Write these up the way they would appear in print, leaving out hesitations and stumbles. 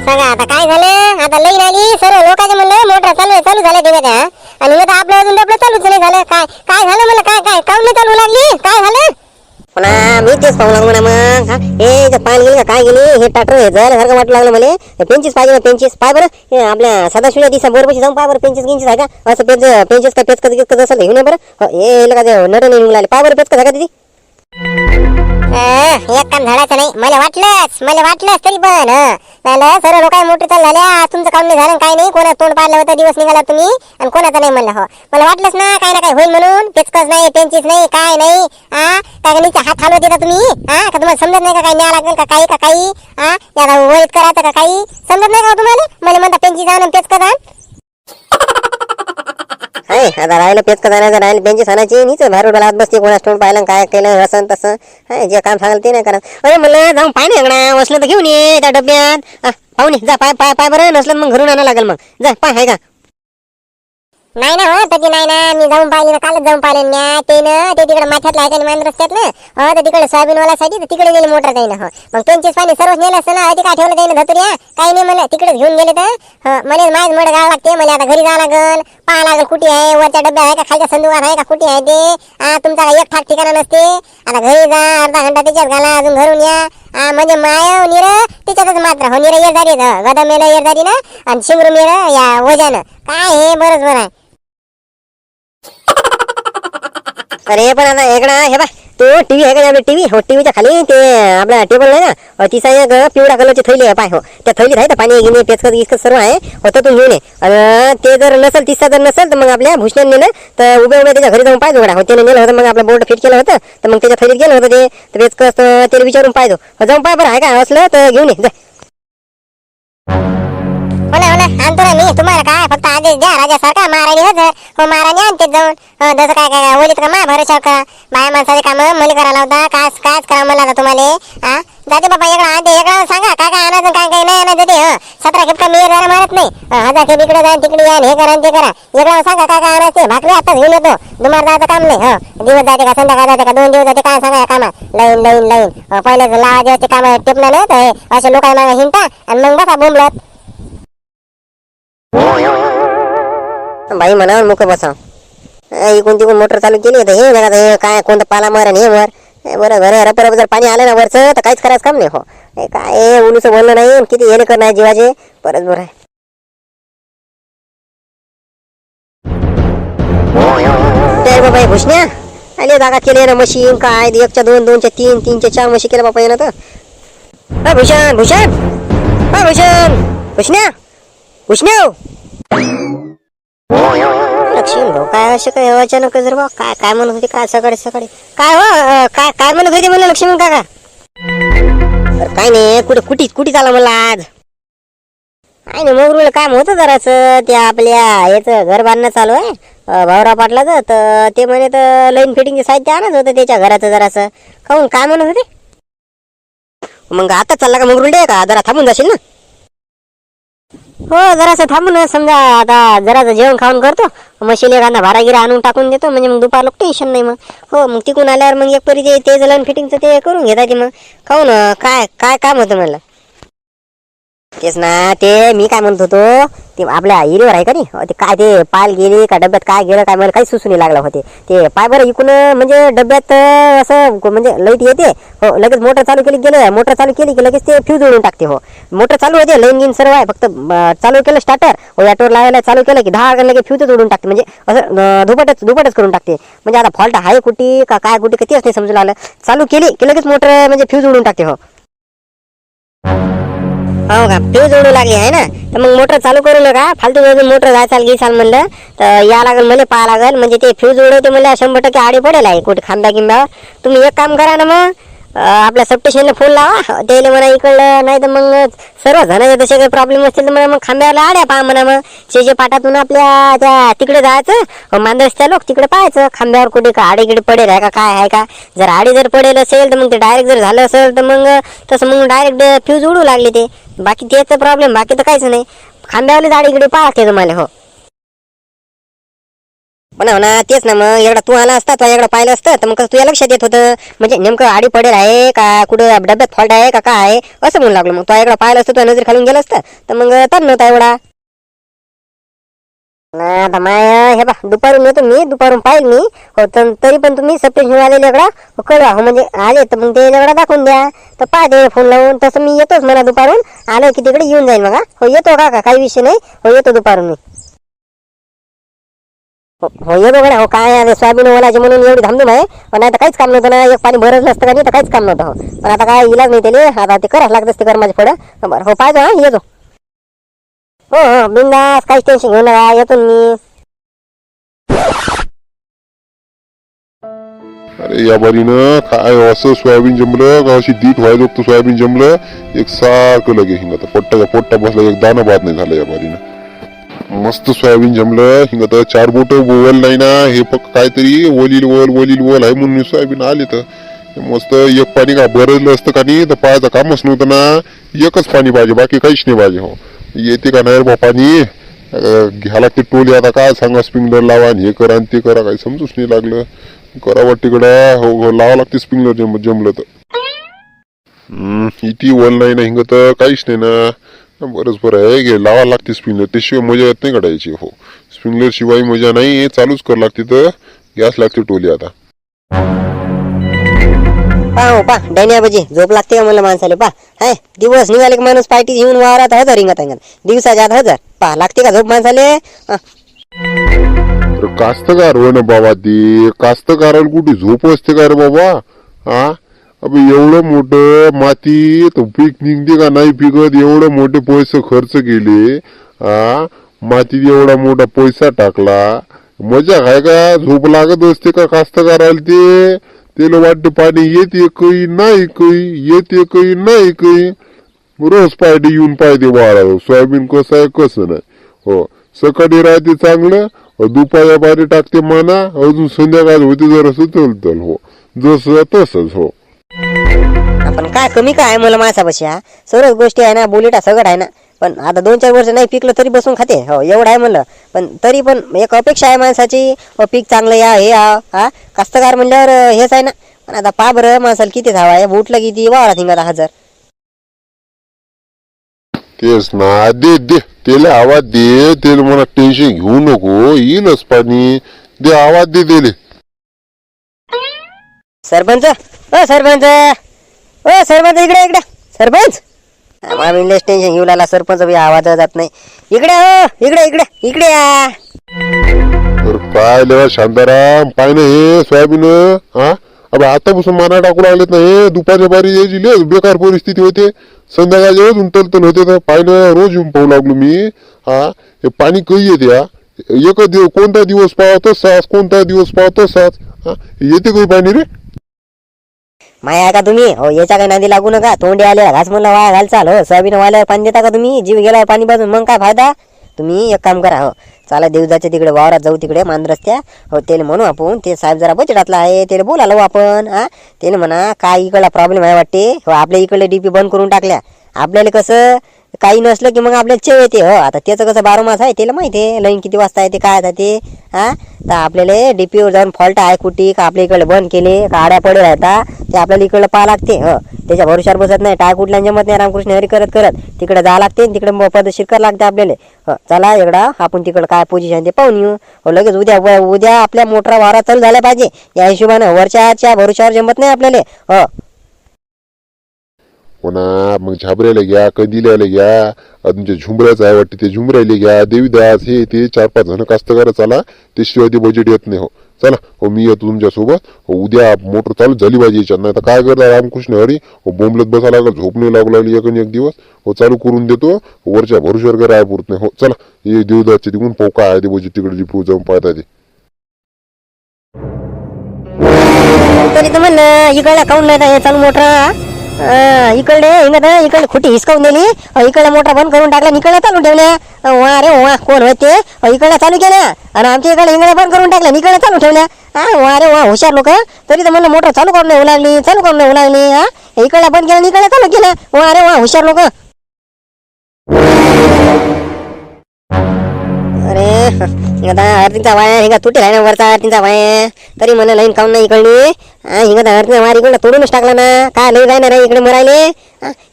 सांगा आता काय झालं. आता लाईन आली सर्व लोकांचे म्हणलं मोटर चालू झाल्या दिव्या आणि आता आपलं अजून आपलं चालूच नाही झालं. काय काय झालं म्हणलं काय काऊन नाही चालू लागली काय झालं. पुन्हा मी तेच पाहू लागलो ना मग. हे पाणी गेली का काय गेली हे ट्रॅक्टर हे जायला वाटू लागलं मला. पेंचीस पाहिजे ना पेंचीस पाय बरं. हे आपल्या सदाशिव दिसा बोरपाशी जाऊन पाय बरं पेंचीस गिंचीस आहे का असं पेंचीस का पेच कधी असं घेऊन बरं. हे का नट नाही निघून लागले पाय बरं पेच का दिदी. एक काम झाडाचं नाही. मला वाटलंच तरी पण झालं सर्व लोक मोटर चालू झाल्या. तुमचं काम नाही झालं काय नाही. कोणा तोंड पाडलं होतं दिवस निघाला तुम्ही आणि कोणाचं नाही म्हणलं. हो मला वाटलंच ना काय होईल म्हणून. पेचकस नाही पेंचीस नाही काय नाही. काय नुसते हात हलवत येता तुम्ही. का तुम्हाला समजत नाही का काही न्याय लागेल का काही याला वळीत करायचं का काही समजत नाही का तुम्हाला. मला म्हणता पेंचीस आण पेचकस आण. आहे आता राहिलं पेच का जाण्याचं राहिलं पेंचीस आणायची नीच बाहेर उडाला बसते कोणा स्टोन पाहिलं काय केलं असं तसं. जे काम सांगाल ते नाही करा. अरे म्हणलं जाऊन पाय नाही अंगणा असलं तर घेऊन ये त्या डब्यात पाहून ये जा पाय बरं नसलं मग घरून आणा लागेल मग जा पाय आहे का. नाही ना हो तशी नाही ना. मी जाऊन पाहिले ना कालच जाऊन पाहिले ना. ते तिकडे माथ्यातलं आहे मान रस्त्यात ना. तर तिकडे सोयाबीनवाल्यासाठी तिकडे नेली मोटर काही ना. हो मग त्यांचीच पाणी सर्वच नेलं असतं ना. ते काय ठेवलं काही ना धतुऱ्या काही नाही म्हणलं तिकडेच घेऊन गेले तर मला माझ मोड गाव लागते. मला आता घरी जावं लागल पाहा लागल कुठे आहे वरच्या डब्या आहे का खालच्या संदुकात आहे का कुठे आहे ते. तुमचा काही एक ठाक ठिकाणा नसते. आता घरी जा अर्धा घंटा त्याच्यात घाला अजून घरून या. म्हणजे माय निर त्याच्यातच मात्र हो निर येरदारी गदा मेलं येरदारी ना आणि शिंगरू मेळ या वजानं काय हे बरंच बरं आहे. अरे पण आता इकडं हे बा तो टीव्ही आहे का आपली टीव्ही हो टीव्हीच्या खाली ते आपला टेबल नाही ना तिचा एक पिवळ्या कलरची थैली आहे पाय हो त्या थैलीत आहे तर पाणी घेणे पेचकत इतकं सर्व आहे होतं तू घेऊन ये. ते जर नसेल तिसचा जर नसेल तर मग आपल्या भूषणाने नेलं तर उभ्या त्याच्या घरी जाऊन पाहिजे हो त्याने नेलं होतं मग आपलं बोर्ड फिट केलं होतं तर मग त्याच्या थैलीत गेलं होतं ते पेचकत त्याला विचारून पाहिजे जाऊन पाय बरं आहे का असलं तर घेऊन ये जा. आणतो ना मी तुम्हाला काय फक्त आदेश द्या राजासारखा महाराणी हो महाराणी आणते जाऊन जसं काय ओलीत का मा भरोसा करा बाया माणसाचे काम मला करायला होता कायच करा मला आता तुम्हाला. जाते बाबा इकडं सांगा काय आणायचं काय नाही आणायचं ते 17 खेपटा मी जरा मारत नाही. 1000 खेप इकडे जा तिकडे या हे करा ते करा इकडं सांगा काय आणायचं भाकरी आताच घेऊन येतो. दुमार जायचं काम नाही. दिवस जाते का संध्याकाळ जाते का 2 दिवस जाते काय सांगा कामा लाईन पहिले लावायचे काम टिपलं नाही तर असे लोकांना हिंटा आणि मग बसा बोंबलत. बाई म्हणा मुख बसा इकून तिकून मोटर चालू केली तर हे काय कोणतं पाला मर आणि हे मर बरं घर रपर जर पाणी आलं ना वरचं तर काहीच करायचं काम नाही. हो काय उलूचं बोलणं नाही किती येणे करणार जीवाचे परत बरं आहे. बाबा भुसण्या आले जागा केले ना मशीन काय 1च्या 2 2च्या 3 3च्या 4 मशी केल्या बाबा येणं तर भूषण भुसण्या लक्ष्मी भाऊ काय असं काय अचानक जर बा काय म्हणत होते काय सकाळी काय हो काय म्हणत होते म्हणलं लक्ष्मी काका. काय नाही कुठे चाला म्हणलं आज काय नाही मग काम होतं जरासं ते आपल्या याचं घर बांधणं चालू आहे भाऊराव पाटलाचं तर ते म्हणे तर लाईन फिटिंगचे साहित्य आणत होतं त्याच्या घराचं जरासं काहून काय म्हणत होते. मग आता चालला का मग का जरा थांबून जाशील ना. हो जरासं थांबून समजा आता जरासं जेवण खाऊन करतो मशीन एखादा भारागिरा आणून टाकून देतो म्हणजे मग दुपारला टेन्शन नाही. मग हो मग तिकून आल्यावर मग एक परी ते लाईन फिटिंगचं ते करून घेता मग खाऊन काय काम होतं म्हणलं. तेच ना ते मी काय म्हणत होतो ते आपल्या हिरीवर आहे का नाही ते काय ते पाल गेली का डब्यात काय गेलं काय मला काही सुचून लागलं होते ते पाय बरं इकून म्हणजे डब्यात असं म्हणजे लाईट येते हो लगेच मोटर चालू केली गेलं मोटर चालू केली की लगेच ते फ्यूज उडून टाकते. हो मोटर चालू होते लाईन गिन सर्व आहे फक्त चालू केलं स्टार्टर हो ॲटोवर लावायला चालू केलं की 10 लगेच फ्यूजच उडून टाकते म्हणजे असं दुपटच करून टाकते. म्हणजे आता फॉल्ट आहे कुठे का काय कुठे कितीच नाही समजू लागलं चालू केली की लगेच मोटर म्हणजे फ्यूज उडून टाकते. हो का फ्यूज उडू लागली आहे ना तर मग मोटर चालू करू नका फालतू मोटर जायचाल म्हणलं तर या लागेल मला पाहा लागेल म्हणजे ते फ्यूज उडवते मला 100% आडी पडेल आहे कुठे खांब्या गिंब्यावर. तुम्ही एक काम करा ना मग आपल्या सबस्टेशनला फोन लावा त्याला म्हणा इकडलं नाही तर मग सर्व जणांचे तसे काही प्रॉब्लेम असतील तर म्हणा मग खांब्याला आड्या पहा म्हणा मग शेजे पाटातून आपल्या त्या तिकडे जायचं मांदरच्या लोक तिकडे पाहायचं खांब्यावर कुठे का आडीकडे पडेल आहे का काय आहे का. जर आडी जर पडेल असेल तर मग ते डायरेक्ट जर झालं असेल तर मग तसं मग डायरेक्ट फ्यूज उडू लागले ते बाकी त्याचं प्रॉब्लेम बाकी तर काहीच नाही खांब्यावरच आडीकडे पाहा ते तुम्हाला. हो पण हो ना तेच ना, मग एवढा तू आला असता तो एवढं पाहिलं असतं तर मग कसं तुझ्या लक्षात येत होतं, म्हणजे नेमकं आडी पडेल आहे का कुठं डब्यात फॉल्ट आहे का काय आहे असं म्हणून लागलो. मग तो एवढा पाहिलं असतं तुझ्या नजर खालून गेलं असतं तर मग ताण नव्हता एवढा ना. आता माय हे बा दुपारून येतो मी, दुपारून पाहिलं मी हो, तरी पण तुम्ही सप्टेशन आलेले एवढा कळवा हो, म्हणजे आले तर मग ते एवढा दाखवून द्या तर पाहते फोन लावून. तसं मी येतोच मला दुपारून आलं की तिकडे येऊन जाईल मग. हो येतो का काही विषय नाही, हो येतो दुपारून मी. हो येतो गड्या. हो काय आता सोयाबीन ओलायचे म्हणून एवढी धामधूम आहे, पण आता काहीच काम नव्हतं ना, एक पाणी भरत नसतं का नाही तर काहीच काम नव्हतं. हो पण आता काय इलाज नाही त्याले, आता ते करावं लागत असते कर्माचे फळं. बरं हो पाहिजे हा येतो. हो हो बिंदास, काहीच टेन्शन घेऊ नका, येतो मी. अरे या बारीनं काय असं सोयाबीन जमलं का अशी दीट व्हायचं तर सोयाबीन जमलं एक सारखं लगे हिंगत पोट्टा पोट्टा बसला, एक दाना बाद नाही झालं या बारीनं. मस्त सोयाबीन जमलं हिंगत, 4 बोट ओवल नाही ना, हे फक्त काहीतरी वलील वल आहे म्हणून सोयाबीन आले तर मस्त. एक पाणी का बरजलं असतं का नाही तर पाहायचं कामच नव्हतं ना, एकच पाणी पाहिजे बाकी काहीच नाही पाहिजे. हो येते का नाही बा पाणी, घ्या लागते टोली. आता काय सांगा, स्प्रिंगलर लावा हे करा आणि ते करा, काही समजूच नाही लागलं. करावं तिकडं हो हो लावा लागते स्प्रिंगलर जमलं तर. इथे वल नाही ना हिंगत काहीच नाही ना, बरंच बरं आहे घे लावा लागते स्प्रिंगलर, त्याशिवाय मजा येत नाही काढायची. हो स्प्रिंगलर शिवाय मजा नाही, चालूच कर लागते तर गॅस लागते टोली. आता पा हो पा डॅनिया बजी झोप लागते का म्हणलं माणसाले. पा हाय दिवस निघाले की माणूस पार्टी घेऊन वावरात हजार हिंगत दिवसाच्या आत हजार. पा लागते का झोप माणसाले. कास्तकार हो ना बाबा, ते कास्तकाराला कुठे झोप असते का रे बाबा. हा अब एवढं मोठं माती तर पीक निघते का नाही पिकत, एवढं मोठे पैसे खर्च केले. हा मातीत एवढा मोठा पैसा टाकला, मजा आहे का. झोप लागत असते का कास्तकाराला. ते त्याला वाटतं पाणी येते काही नाही काही, येते काही नाही काही. रोज पाहिजे येऊन पाहिजे वाळा सोयाबीन कसं आहे कसं नाही. हो सकाळी राहते चांगलं, दुपाऱ्या बारी टाकते माना, अजून संध्याकाळ होते जरा चलतल. हो जसं तसंच. हो आपण काय कमी काय आहे मला माणसापाशी. हा सर्वच गोष्टी आहे ना, बुलेटा सगळं आहे ना, पण आता 2-4 वर्ष नाही पिकलं तरी बसून खाते. हो एवढं आहे म्हणलं, पण तरी पण एक अपेक्षा आहे माणसाची, पीक चांगलं या हे हा कास्तकार म्हणल्यावर हेच आहे ना. पण आता पा बरं माणसाला किती धावा आहे, बुटलं किती वावरा थिंगा 1000. तेच ना, दे दे त्याला आवाज दे, त्याला मला टेन्शन घेऊ नको, येईलच पाणी. दे आवाज दे त्याले. सरपंच ओ सरपंच ओ सरपंच इकडे इकडे सरपंच. आम्हाला टेन्शन घेऊ लागला सरपंच बी आवाज जात नाही. इकडे हो इकडे इकडे इकडे या. तर काय लेवा शांताराम, पाय ना हे सोयाबीन. हा अब आतापासून माना टाकू लागलेत ना, हे दुपारच्या बारी यायची लय बेकार परिस्थिती होते, संध्याकाळच्या वेळेस उंटल होते. तर पाहिलं रोज येऊन पाहू लागलो मी. हा हे पाणी कधी येते. हा एक दिवस कोणता दिवस पाहतो सास, कोणता दिवस पाहतो सास. हा येते काही पाणी रे. माया का तुम्ही हो, याच्या काही नादी लागू नका. तोंडी आले घास म्हणलं वाया घाल चाल. हो सोयाबीन वाल्यावर पाणी देता का तुम्ही, जीव गेलाय पाणी बाजून मग काय फायदा. तुम्ही एक काम करा, हो चला देवजाच्या तिकडे वावरात जाऊ, तिकडे मान रस्त्या. हो त्याला म्हणू आपण, ते साहेब जरा बचडातला आहे, त्याला बोलालो आपण. हा त्याला म्हणा काय इकडला प्रॉब्लेम आहे वाटते. हो आपल्या इकडले डीपी बंद करून टाकल्या. आपल्याला कसं काही नसलं की मग आपल्याला चेव येते. हो आता त्याचं कसं 12 मास आहे, त्याला माहिती आहे लाईन किती वाजता येते काय आहे ते. हा तर आपल्याला डीपीवर जाऊन फॉल्ट आहे कुठे का आपल्या इकडे बंद केले का आड्या पडे राहता ते आपल्याला इकडलं पाहा लागते. हो त्याच्या भरोशावर बसत नाही, टाय कुठल्या जमत नाही. रामकृष्ण हरी करत करत तिकडे जावं लागते, तिकडे पदशीर करावं लागते आपल्याला. हो चला एकदा आपण तिकडे काय पोझिशन ते पाहून येऊ. हो लगेच उद्या आपल्या मोटरा वारा चालू झाल्या पाहिजे, या हिशोबानं वरच्या भरोशावर जमत नाही आपल्याला. हो पुन्हा मग झाबऱ्याला घ्या, कंदिल्याला घ्या, तुमच्या झुंबऱ्याचं आहे वाटते ते झुंबऱ्याला घ्या, देवीदास हे ते 4-5 जण कास्तकार चला, त्याशिवाय ते बजेट येत नाही. हो चला हो मी येतो तुमच्यासोबत. हो उद्या मोटर चालू झाली पाहिजे याच्यात, नाही तर काय करता रामकृष्ण हरी. हो बोंबलत बसा लागला, झोप नाही लागू लागली एक दिवस. हो चालू करून देतो, वरच्या भरोश्यावर काय राय पुरत नाही. हो चला हे देवदासचे तिकडून पाहू काय आहे ते बजेट, तिकडे जी जाऊन पाहता ते. तरी तर म्हणलं इकडला काऊन नाही चालू मोटर. इकडे खोटी हिसकावून दिली, इकडे मोटर बंद करून टाकल्या, इकडे चालू ठेवल्या. वा रे वा कोण होते, इकडे चालू केल्या आणि आमच्या इकडे बंद करून टाकल्या, इकडे चालू ठेवल्या. हा वा रे वा हुशार लोक. तरी तर म्हणलं मोटर चालू करून येऊ लागली, चालू करून येऊ लागली. हा इकडे बंद केलं, इकडे चालू केलं. वा रे वा हुशार लोक. अरे आता अर्थिंचा वाया हिंगा तुटे आहे ना वरचा अर्थिंचा वाया तरी मला लाईन काऊन नाही इकडली हिंगा अर्थिंचा वार इकडे तोडूनच टाकला ना काय लई जाणार आहे इकडे मरायले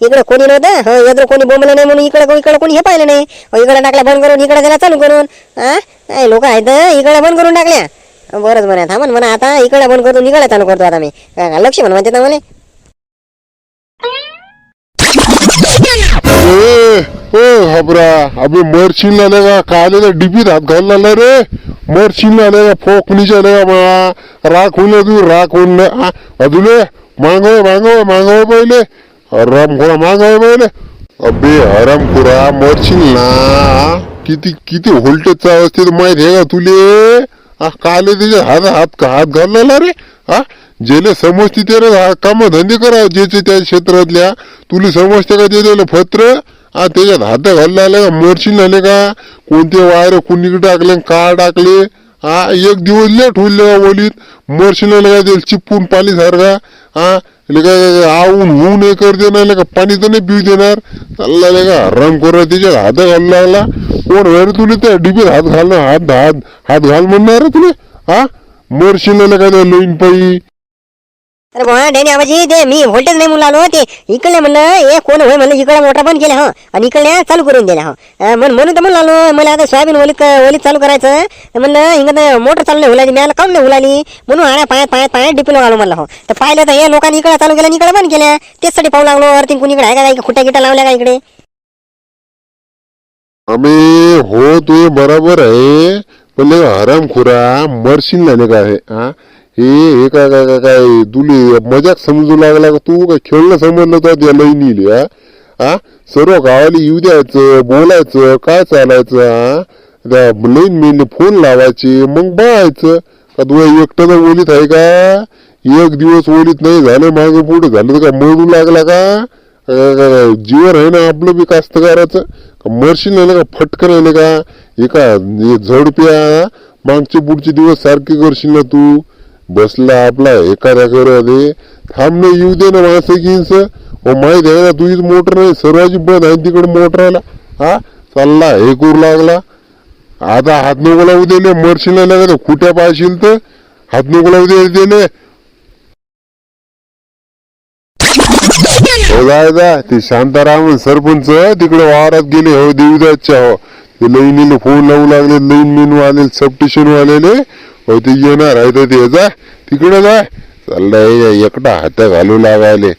इकडे कोणी नव्हतं हो इकडे कोणी बोंबलं नाही म्हणून इकडे कोणी हे पाहिलं नाही इकडे टाकल्या बंद करून इकडे त्याला चालू करून लोक आहेत इकडे बंद करून टाकल्या बरंच म्हणा थांबन म्हणा आता इकडे बंद करून इकडे चालू करतो आता मी लक्ष म्हणते ना मला ओ घाबरा अबे मरशील आले का काले डिबीत हात घालला रे मरशील आले का फोकणीच आले का मा राख होईल तू राख होईल अजून मागव पहिले हरामखोरा मागव पहिले अबे हरामखोरा मरशील ना किती व्होल्टेजचा अवस्थेत माहित आहे का तुले काले त्याच्या हात घालला रे जेले समजते ते काम धंदे करा ज्याचे त्या क्षेत्रातल्या तुला समजते का ते फत्र त्याच्यात हात घालला आले का मरशील आले का कोणते वायर कुणीकडे टाकले का टाकले एक दिवस लेट होईल का बोलीत मरशील आले का त्याला चिपकून पाणी सारखा काय आऊन होऊ नाही कर देणार का पाणी तर नाही पिऊ देणार चालला का रंग करा त्याच्यात हात घालला लागला कोण वेळ तुला त्या डिबीत हात घाल म्हणणार तुला मरशील आले का त्या लाईन पायी अरे बुवा डेनी आबाजी ते मी व्होल्टेज नाही म्हणून आलो ते इकडे म्हणलं कोण होय म्हणलं इकडे मोटर बंद केल्या हो आणि इकडे चालू करून दिल्या हो म्हणून तर म्हणून आलो मला आता सोयाबीन ओलीत चालू करायचं म्हणलं हिंग मोटर चालू नाही हुलाली मला काऊन नाही हुलाली म्हणून आड्या पायात डिपिलो आलो म्हणलं हो तर पाहिलं तर हे लोकांनी इकडे चालू केल्या इकडे बंद केल्या तेचसाठी पाहू लागलो अर्थिंग कुणी इकडे आहे का काही खुट्या गिट्या लावल्या का इकडे आम्ही हो तू बरोबर आहे पण हरामखोरा मरशील नाही का हे काय तुले मजाक समजू लागला का तू काय खेळणं समजलं तर त्या लईनीले सर्व गावाला येऊ द्यायचं बोलायचं काय चालायचं त्या लईन मेनले फोन लावायचे मग बघायचं का तुला एकटं ओलीत आहे का एक दिवस ओलीत नाही झालं मागे पुढे झालं तर का मरू लागला का जीवन आहे ना आपलं बी कास्तकाराचं मरशील नाही का फटकन आले का एका झडप्या मागचे पुढचे दिवस सारखे करशील ना तू बसला आपला एखाद्या घरामध्ये थांब नाही येऊ दे ना माणसं गिंस माहित आहे ना तुझीच मोटर नाही सर्वांची बंद आहे तिकडे मोटरला चालला हे करू लागला आता हात नको लावू दिले मरशील नाही का खुट्या पाहशील तर हात नको लावू दिले हो जायचा ते शांताराम सरपंच तिकडे वावरात गेले हो देवीदासच्या हो ते लईनीला फोन लावू लागले लईन मेनू आले सबस्टेशन वालेले हो ते येणार आहे तर ते जा तिकडे जाय चाललाय एकटा हात घालू लागायले